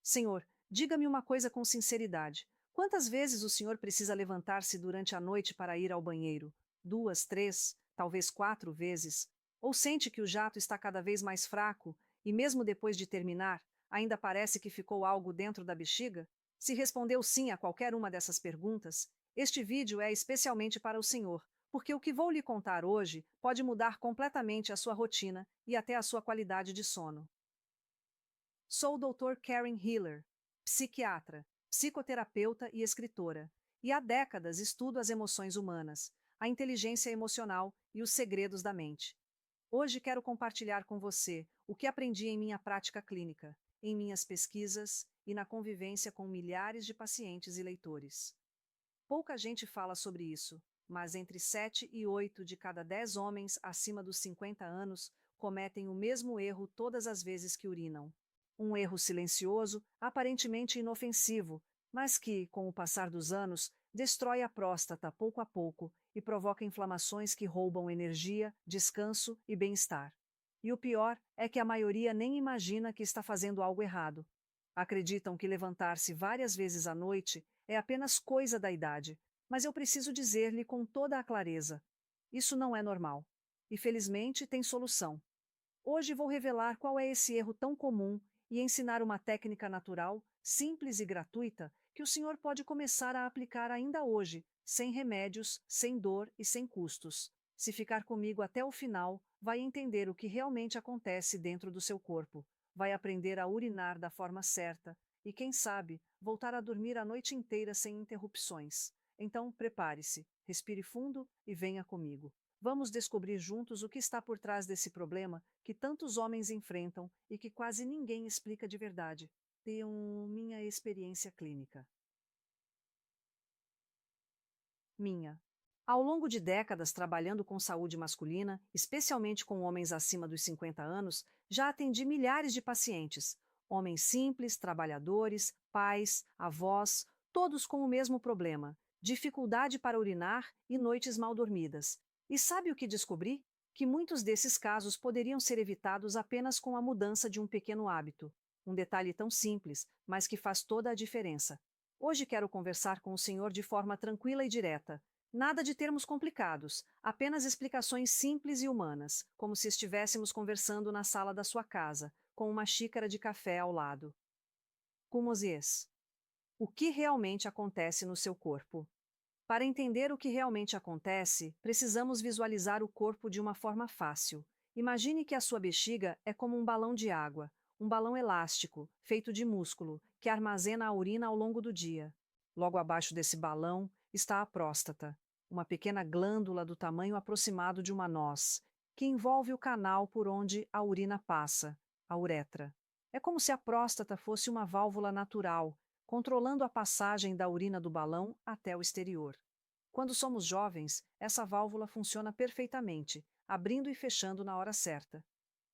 Senhor, diga-me uma coisa com sinceridade. Quantas vezes o senhor precisa levantar-se durante a noite para ir ao banheiro? 2, 3, talvez 4 vezes? Ou sente que o jato está cada vez mais fraco e, mesmo depois de terminar, ainda parece que ficou algo dentro da bexiga? Se respondeu sim a qualquer uma dessas perguntas, este vídeo é especialmente para o senhor, porque o que vou lhe contar hoje pode mudar completamente a sua rotina e até a sua qualidade de sono. Sou o Dr. Karen Hiller, psiquiatra, psicoterapeuta e escritora, e há décadas estudo as emoções humanas, a inteligência emocional e os segredos da mente. Hoje quero compartilhar com você o que aprendi em minha prática clínica, em minhas pesquisas e na convivência com milhares de pacientes e leitores. Pouca gente fala sobre isso, mas entre 7 e 8 de cada 10 homens acima dos 50 anos cometem o mesmo erro todas as vezes que urinam. Um erro silencioso, aparentemente inofensivo, mas que, com o passar dos anos, destrói a próstata pouco a pouco e provoca inflamações que roubam energia, descanso e bem-estar. E o pior é que a maioria nem imagina que está fazendo algo errado. Acreditam que levantar-se várias vezes à noite é apenas coisa da idade, mas eu preciso dizer-lhe com toda a clareza: isso não é normal. E felizmente tem solução. Hoje vou revelar qual é esse erro tão comum e ensinar uma técnica natural, simples e gratuita, que o senhor pode começar a aplicar ainda hoje, sem remédios, sem dor e sem custos. Se ficar comigo até o final, vai entender o que realmente acontece dentro do seu corpo, vai aprender a urinar da forma certa e, quem sabe, voltar a dormir a noite inteira sem interrupções. Então, prepare-se, respire fundo e venha comigo. Vamos descobrir juntos o que está por trás desse problema que tantos homens enfrentam e que quase ninguém explica de verdade. Tenho minha experiência clínica. Minha. Ao longo de décadas trabalhando com saúde masculina, especialmente com homens acima dos 50 anos, já atendi milhares de pacientes. Homens simples, trabalhadores, pais, avós, todos com o mesmo problema: dificuldade para urinar e noites mal dormidas. E sabe o que descobri? Que muitos desses casos poderiam ser evitados apenas com a mudança de um pequeno hábito. Um detalhe tão simples, mas que faz toda a diferença. Hoje quero conversar com o senhor de forma tranquila e direta. Nada de termos complicados, apenas explicações simples e humanas, como se estivéssemos conversando na sala da sua casa, com uma xícara de café ao lado. Kumosies. O que realmente acontece no seu corpo? Para entender o que realmente acontece, precisamos visualizar o corpo de uma forma fácil. Imagine que a sua bexiga é como um balão de água, um balão elástico, feito de músculo, que armazena a urina ao longo do dia. Logo abaixo desse balão está a próstata, uma pequena glândula do tamanho aproximado de uma noz, que envolve o canal por onde a urina passa, a uretra. É como se a próstata fosse uma válvula natural, controlando a passagem da urina do balão até o exterior. Quando somos jovens, essa válvula funciona perfeitamente, abrindo e fechando na hora certa.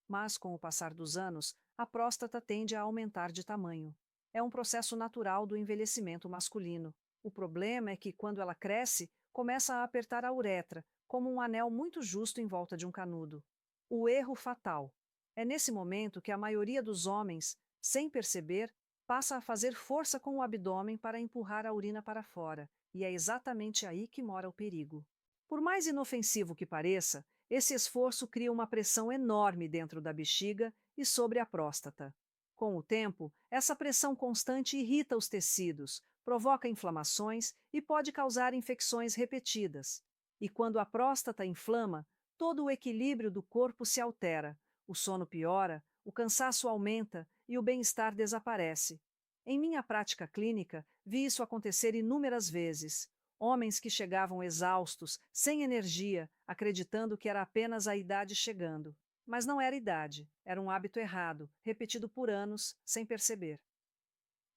Mas, com o passar dos anos, a próstata tende a aumentar de tamanho. É um processo natural do envelhecimento masculino. O problema é que, quando ela cresce, começa a apertar a uretra, como um anel muito justo em volta de um canudo. O erro fatal. É nesse momento que a maioria dos homens, sem perceber, passa a fazer força com o abdômen para empurrar a urina para fora, e é exatamente aí que mora o perigo. Por mais inofensivo que pareça, esse esforço cria uma pressão enorme dentro da bexiga e sobre a próstata. Com o tempo, essa pressão constante irrita os tecidos, provoca inflamações e pode causar infecções repetidas. E quando a próstata inflama, todo o equilíbrio do corpo se altera, o sono piora, o cansaço aumenta e o bem-estar desaparece. Em minha prática clínica, vi isso acontecer inúmeras vezes. Homens que chegavam exaustos, sem energia, acreditando que era apenas a idade chegando. Mas não era idade, era um hábito errado, repetido por anos, sem perceber.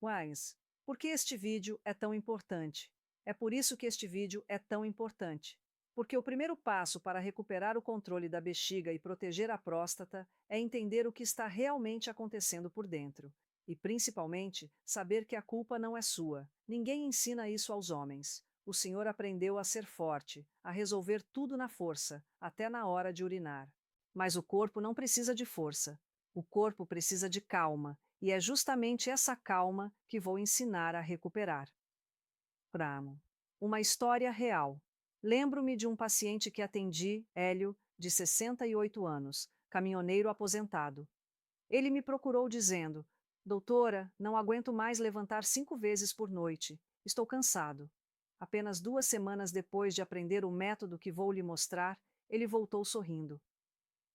Wise, por que este vídeo é tão importante? É por isso que este vídeo é tão importante. Porque o primeiro passo para recuperar o controle da bexiga e proteger a próstata é entender o que está realmente acontecendo por dentro. E, principalmente, saber que a culpa não é sua. Ninguém ensina isso aos homens. O senhor aprendeu a ser forte, a resolver tudo na força, até na hora de urinar. Mas o corpo não precisa de força. O corpo precisa de calma, E é justamente essa calma que vou ensinar a recuperar. Pramo. Uma história real. Lembro-me de um paciente que atendi, Hélio, de 68 anos, caminhoneiro aposentado. Ele me procurou dizendo: Doutora, não aguento mais levantar 5 vezes por noite. Estou cansado. Apenas 2 semanas depois de aprender o método que vou lhe mostrar, ele voltou sorrindo.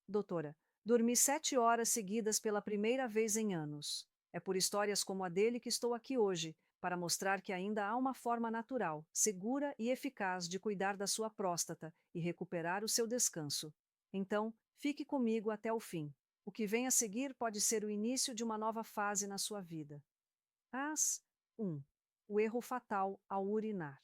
Doutora, dormi 7 horas seguidas pela primeira vez em anos. É por histórias como a dele que estou aqui hoje, para mostrar que ainda há uma forma natural, segura e eficaz de cuidar da sua próstata e recuperar o seu descanso. Então, fique comigo até o fim. O que vem a seguir pode ser o início de uma nova fase na sua vida. As 1. O erro fatal ao urinar.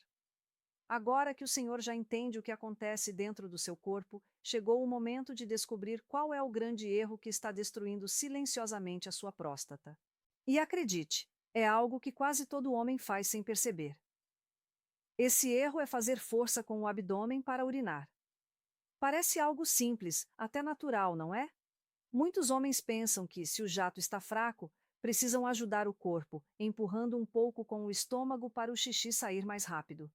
Agora que o senhor já entende o que acontece dentro do seu corpo, chegou o momento de descobrir qual é o grande erro que está destruindo silenciosamente a sua próstata. E acredite, é algo que quase todo homem faz sem perceber. Esse erro é fazer força com o abdômen para urinar. Parece algo simples, até natural, não é? Muitos homens pensam que, se o jato está fraco, precisam ajudar o corpo, empurrando um pouco com o estômago para o xixi sair mais rápido.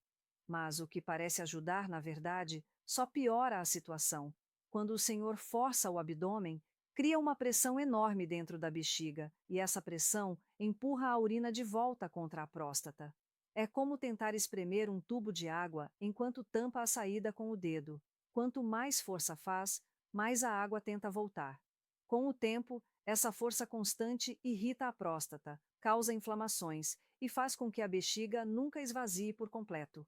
Mas o que parece ajudar, na verdade, só piora a situação. Quando o senhor força o abdômen, cria uma pressão enorme dentro da bexiga, e essa pressão empurra a urina de volta contra a próstata. É como tentar espremer um tubo de água enquanto tampa a saída com o dedo. Quanto mais força faz, mais a água tenta voltar. Com o tempo, essa força constante irrita a próstata, causa inflamações e faz com que a bexiga nunca esvazie por completo.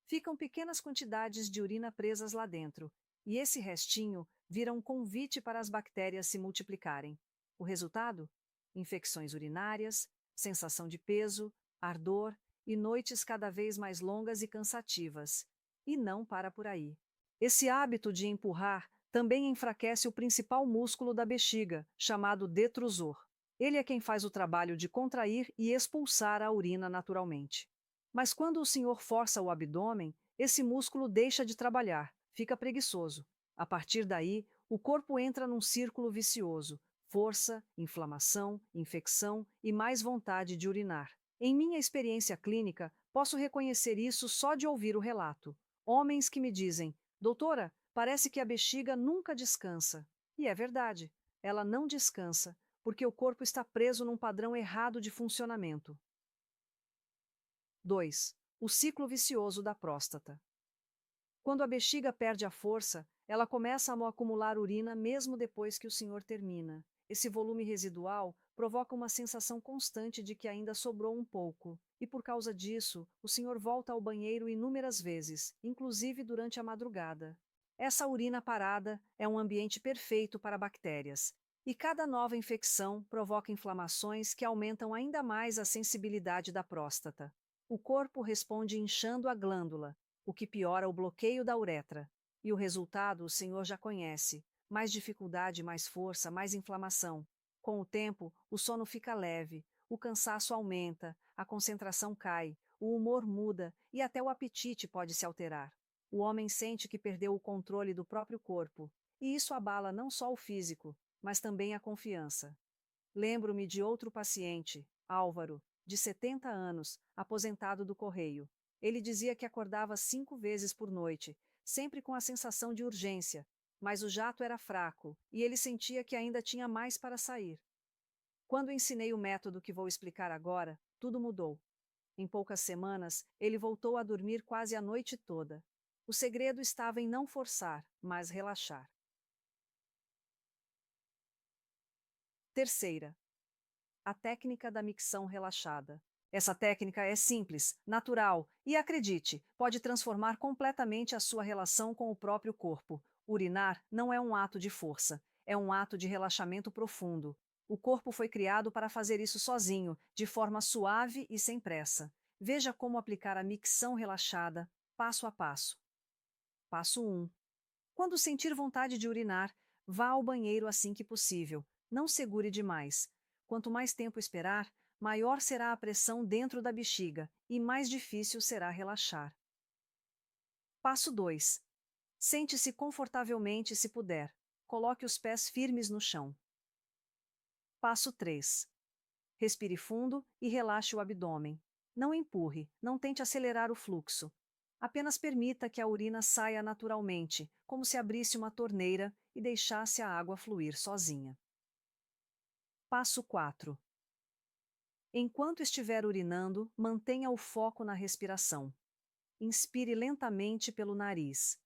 Ficam pequenas quantidades de urina presas lá dentro, e esse restinho vira um convite para as bactérias se multiplicarem. O resultado? Infecções urinárias, sensação de peso, ardor e noites cada vez mais longas e cansativas. E não para por aí. Esse hábito de empurrar também enfraquece o principal músculo da bexiga, chamado detrusor. Ele é quem faz o trabalho de contrair e expulsar a urina naturalmente. Mas quando o senhor força o abdômen, esse músculo deixa de trabalhar, fica preguiçoso. A partir daí, o corpo entra num círculo vicioso: força, inflamação, infecção e mais vontade de urinar. Em minha experiência clínica, posso reconhecer isso só de ouvir o relato. Homens que me dizem: Doutora, parece que a bexiga nunca descansa. E é verdade, ela não descansa, porque o corpo está preso num padrão errado de funcionamento. 2. O ciclo vicioso da próstata. Quando a bexiga perde a força, ela começa a acumular urina mesmo depois que o senhor termina. Esse volume residual provoca uma sensação constante de que ainda sobrou um pouco, e por causa disso, o senhor volta ao banheiro inúmeras vezes, inclusive durante a madrugada. Essa urina parada é um ambiente perfeito para bactérias, e cada nova infecção provoca inflamações que aumentam ainda mais a sensibilidade da próstata. O corpo responde inchando a glândula, o que piora o bloqueio da uretra. E o resultado o senhor já conhece: mais dificuldade, mais força, mais inflamação. Com o tempo, o sono fica leve, o cansaço aumenta, a concentração cai, o humor muda e até o apetite pode se alterar. O homem sente que perdeu o controle do próprio corpo, e isso abala não só o físico, mas também a confiança. Lembro-me de outro paciente, Álvaro, de 70 anos, aposentado do correio. Ele dizia que acordava 5 vezes por noite, sempre com a sensação de urgência, mas o jato era fraco e ele sentia que ainda tinha mais para sair. Quando ensinei o método que vou explicar agora, tudo mudou. Em poucas semanas, ele voltou a dormir quase a noite toda. O segredo estava em não forçar, mas relaxar. Terceira, a técnica da micção relaxada. Essa técnica é simples, natural e, acredite, pode transformar completamente a sua relação com o próprio corpo. Urinar não é um ato de força, é um ato de relaxamento profundo. O corpo foi criado para fazer isso sozinho, de forma suave e sem pressa. Veja como aplicar a micção relaxada, passo a passo. Passo 1. Quando sentir vontade de urinar, vá ao banheiro assim que possível. Não segure demais. Quanto mais tempo esperar, maior será a pressão dentro da bexiga e mais difícil será relaxar. Passo 2. Sente-se confortavelmente se puder. Coloque os pés firmes no chão. Passo 3. Respire fundo e relaxe o abdômen. Não empurre, não tente acelerar o fluxo. Apenas permita que a urina saia naturalmente, como se abrisse uma torneira e deixasse a água fluir sozinha. Passo 4. Enquanto estiver urinando, mantenha o foco na respiração. Inspire lentamente pelo nariz.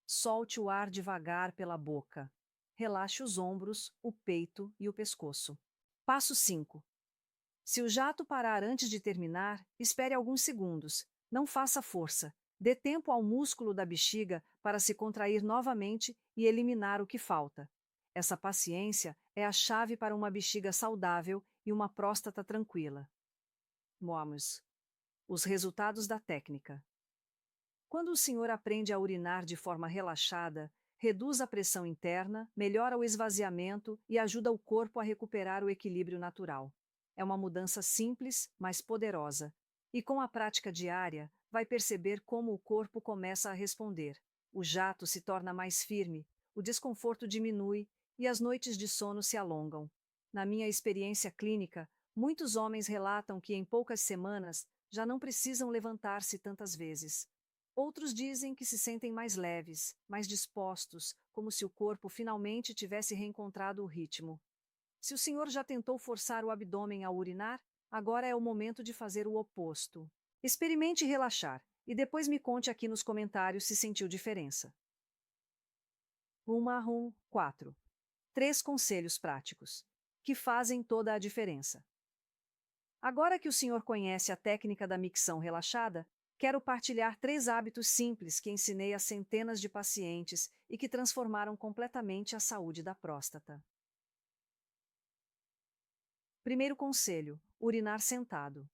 Solte o ar devagar pela boca. Relaxe os ombros, o peito e o pescoço. Passo 5. Se o jato parar antes de terminar, espere alguns segundos. Não faça força. Dê tempo ao músculo da bexiga para se contrair novamente e eliminar o que falta. Essa paciência é a chave para uma bexiga saudável e uma próstata tranquila. Vamos. Os resultados da técnica. Quando o senhor aprende a urinar de forma relaxada, reduz a pressão interna, melhora o esvaziamento e ajuda o corpo a recuperar o equilíbrio natural. É uma mudança simples, mas poderosa. E com a prática diária, vai perceber como o corpo começa a responder. O jato se torna mais firme, o desconforto diminui e as noites de sono se alongam. Na minha experiência clínica, muitos homens relatam que em poucas semanas já não precisam levantar-se tantas vezes. Outros dizem que se sentem mais leves, mais dispostos, como se o corpo finalmente tivesse reencontrado o ritmo. Se o senhor já tentou forçar o abdômen a urinar, agora é o momento de fazer o oposto. Experimente relaxar e depois me conte aqui nos comentários se sentiu diferença. 4. 3 conselhos práticos que fazem toda a diferença. Agora que o senhor conhece a técnica da micção relaxada, quero partilhar 3 hábitos simples que ensinei a centenas de pacientes e que transformaram completamente a saúde da próstata. Primeiro conselho: urinar sentado.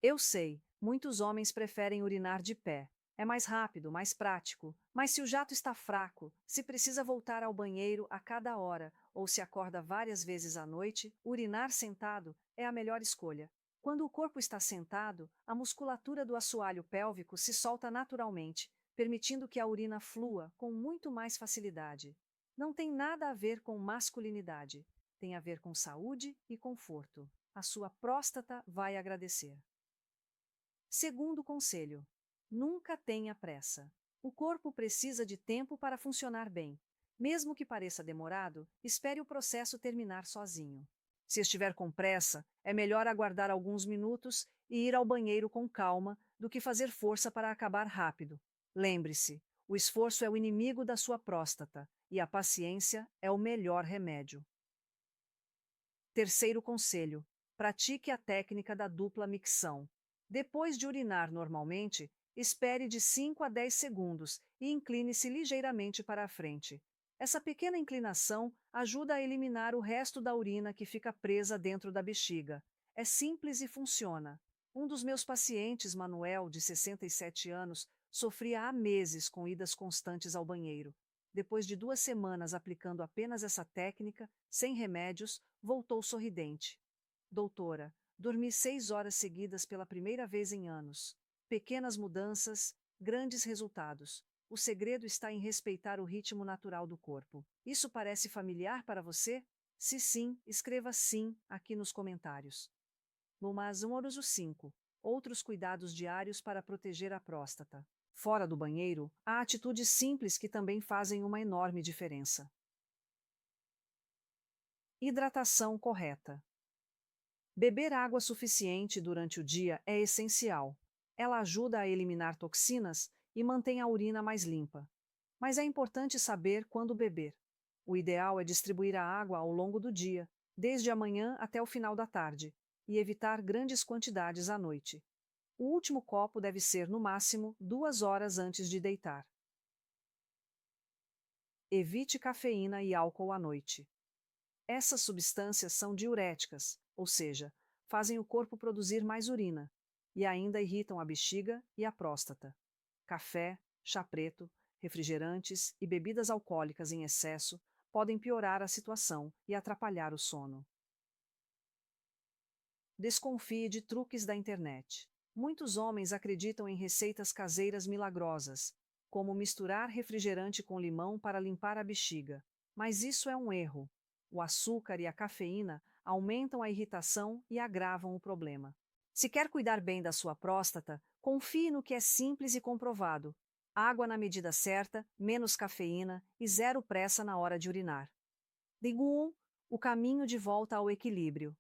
Eu sei, muitos homens preferem urinar de pé. É mais rápido, mais prático, mas se o jato está fraco, se precisa voltar ao banheiro a cada hora ou se acorda várias vezes à noite, urinar sentado é a melhor escolha. Quando o corpo está sentado, a musculatura do assoalho pélvico se solta naturalmente, permitindo que a urina flua com muito mais facilidade. Não tem nada a ver com masculinidade, tem a ver com saúde e conforto. A sua próstata vai agradecer. Segundo conselho: nunca tenha pressa. O corpo precisa de tempo para funcionar bem. Mesmo que pareça demorado, espere o processo terminar sozinho. Se estiver com pressa, é melhor aguardar alguns minutos e ir ao banheiro com calma do que fazer força para acabar rápido. Lembre-se, o esforço é o inimigo da sua próstata e a paciência é o melhor remédio. Terceiro conselho: pratique a técnica da dupla micção. Depois de urinar normalmente, espere de 5 a 10 segundos e incline-se ligeiramente para a frente. Essa pequena inclinação ajuda a eliminar o resto da urina que fica presa dentro da bexiga. É simples e funciona. Um dos meus pacientes, Manuel, de 67 anos, sofria há meses com idas constantes ao banheiro. Depois de 2 semanas aplicando apenas essa técnica, sem remédios, voltou sorridente. Doutora, dormi 6 horas seguidas pela primeira vez em anos. Pequenas mudanças, grandes resultados. O segredo está em respeitar o ritmo natural do corpo. Isso parece familiar para você? Se sim, escreva sim aqui nos comentários. Número 5. Outros cuidados diários para proteger a próstata. Fora do banheiro, há atitudes simples que também fazem uma enorme diferença. Hidratação correta. Beber água suficiente durante o dia é essencial. Ela ajuda a eliminar toxinas e mantém a urina mais limpa. Mas é importante saber quando beber. O ideal é distribuir a água ao longo do dia, desde a manhã até o final da tarde, e evitar grandes quantidades à noite. O último copo deve ser, no máximo, 2 horas antes de deitar. Evite cafeína e álcool à noite. Essas substâncias são diuréticas, ou seja, fazem o corpo produzir mais urina, e ainda irritam a bexiga e a próstata. Café, chá preto, refrigerantes e bebidas alcoólicas em excesso podem piorar a situação e atrapalhar o sono. Desconfie de truques da internet. Muitos homens acreditam em receitas caseiras milagrosas, como misturar refrigerante com limão para limpar a bexiga, mas isso é um erro. O açúcar e a cafeína aumentam a irritação e agravam o problema. Se quer cuidar bem da sua próstata, confie no que é simples e comprovado. Água na medida certa, menos cafeína e zero pressa na hora de urinar. Digo 1. O caminho de volta ao equilíbrio.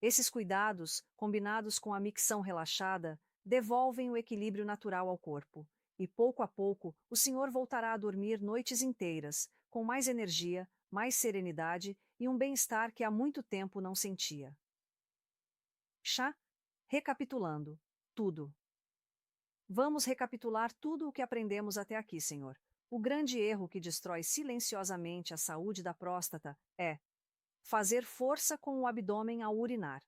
Esses cuidados, combinados com a micção relaxada, devolvem o equilíbrio natural ao corpo. E pouco a pouco, o senhor voltará a dormir noites inteiras, com mais energia, mais serenidade e um bem-estar que há muito tempo não sentia. Chá? Recapitulando. Tudo. Vamos recapitular tudo o que aprendemos até aqui, senhor. O grande erro que destrói silenciosamente a saúde da próstata é fazer força com o abdômen ao urinar.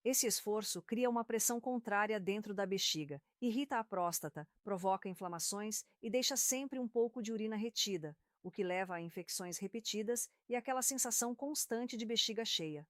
Esse esforço cria uma pressão contrária dentro da bexiga, irrita a próstata, provoca inflamações e deixa sempre um pouco de urina retida, o que leva a infecções repetidas e aquela sensação constante de bexiga cheia.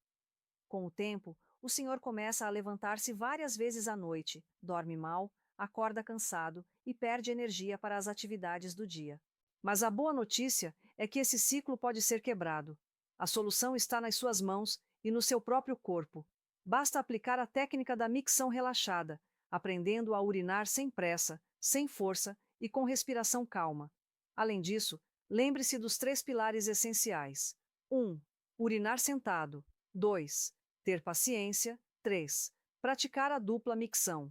Com o tempo, o senhor começa a levantar-se várias vezes à noite, dorme mal, acorda cansado e perde energia para as atividades do dia. Mas a boa notícia é que esse ciclo pode ser quebrado. A solução está nas suas mãos e no seu próprio corpo. Basta aplicar a técnica da micção relaxada, aprendendo a urinar sem pressa, sem força e com respiração calma. Além disso, lembre-se dos 3 pilares essenciais. 1. Urinar sentado. 2. Ter paciência. 3. Praticar a dupla micção.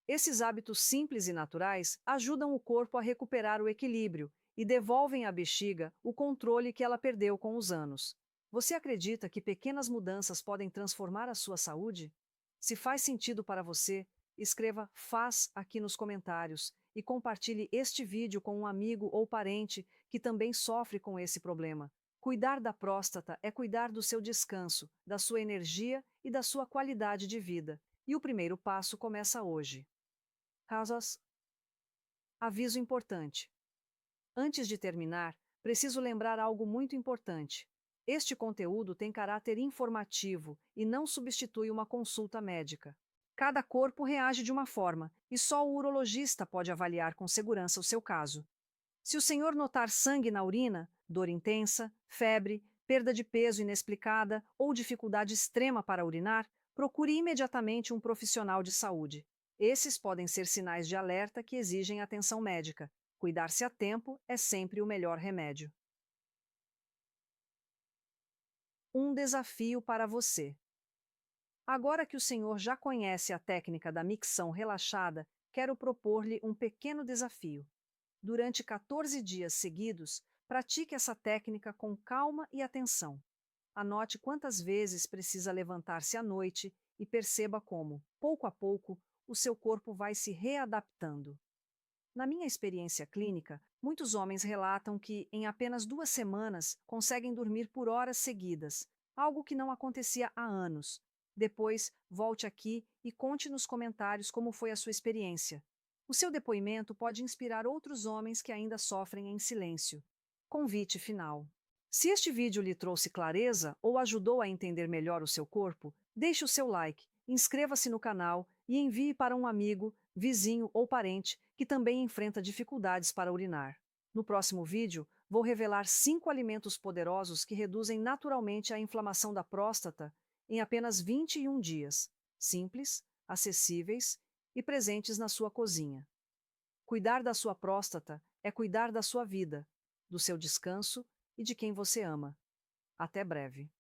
Esses hábitos simples e naturais ajudam o corpo a recuperar o equilíbrio e devolvem à bexiga o controle que ela perdeu com os anos. Você acredita que pequenas mudanças podem transformar a sua saúde? Se faz sentido para você, escreva "faz" aqui nos comentários e compartilhe este vídeo com um amigo ou parente que também sofre com esse problema. Cuidar da próstata é cuidar do seu descanso, da sua energia e da sua qualidade de vida. E o primeiro passo começa hoje. Casos. Aviso importante. Antes de terminar, preciso lembrar algo muito importante. Este conteúdo tem caráter informativo e não substitui uma consulta médica. Cada corpo reage de uma forma e só o urologista pode avaliar com segurança o seu caso. Se o senhor notar sangue na urina, dor intensa, febre, perda de peso inexplicada ou dificuldade extrema para urinar, procure imediatamente um profissional de saúde. Esses podem ser sinais de alerta que exigem atenção médica. Cuidar-se a tempo é sempre o melhor remédio. Um desafio para você. Agora que o senhor já conhece a técnica da micção relaxada, quero propor-lhe um pequeno desafio. Durante 14 dias seguidos, pratique essa técnica com calma e atenção. Anote quantas vezes precisa levantar-se à noite e perceba como, pouco a pouco, o seu corpo vai se readaptando. Na minha experiência clínica, muitos homens relatam que, em apenas 2 semanas, conseguem dormir por horas seguidas, algo que não acontecia há anos. Depois, volte aqui e conte nos comentários como foi a sua experiência. O seu depoimento pode inspirar outros homens que ainda sofrem em silêncio. Convite final. Se este vídeo lhe trouxe clareza ou ajudou a entender melhor o seu corpo, deixe o seu like, inscreva-se no canal e envie para um amigo, vizinho ou parente que também enfrenta dificuldades para urinar. No próximo vídeo, vou revelar 5 alimentos poderosos que reduzem naturalmente a inflamação da próstata em apenas 21 dias. Simples, acessíveis e presentes na sua cozinha. Cuidar da sua próstata é cuidar da sua vida, do seu descanso e de quem você ama. Até breve.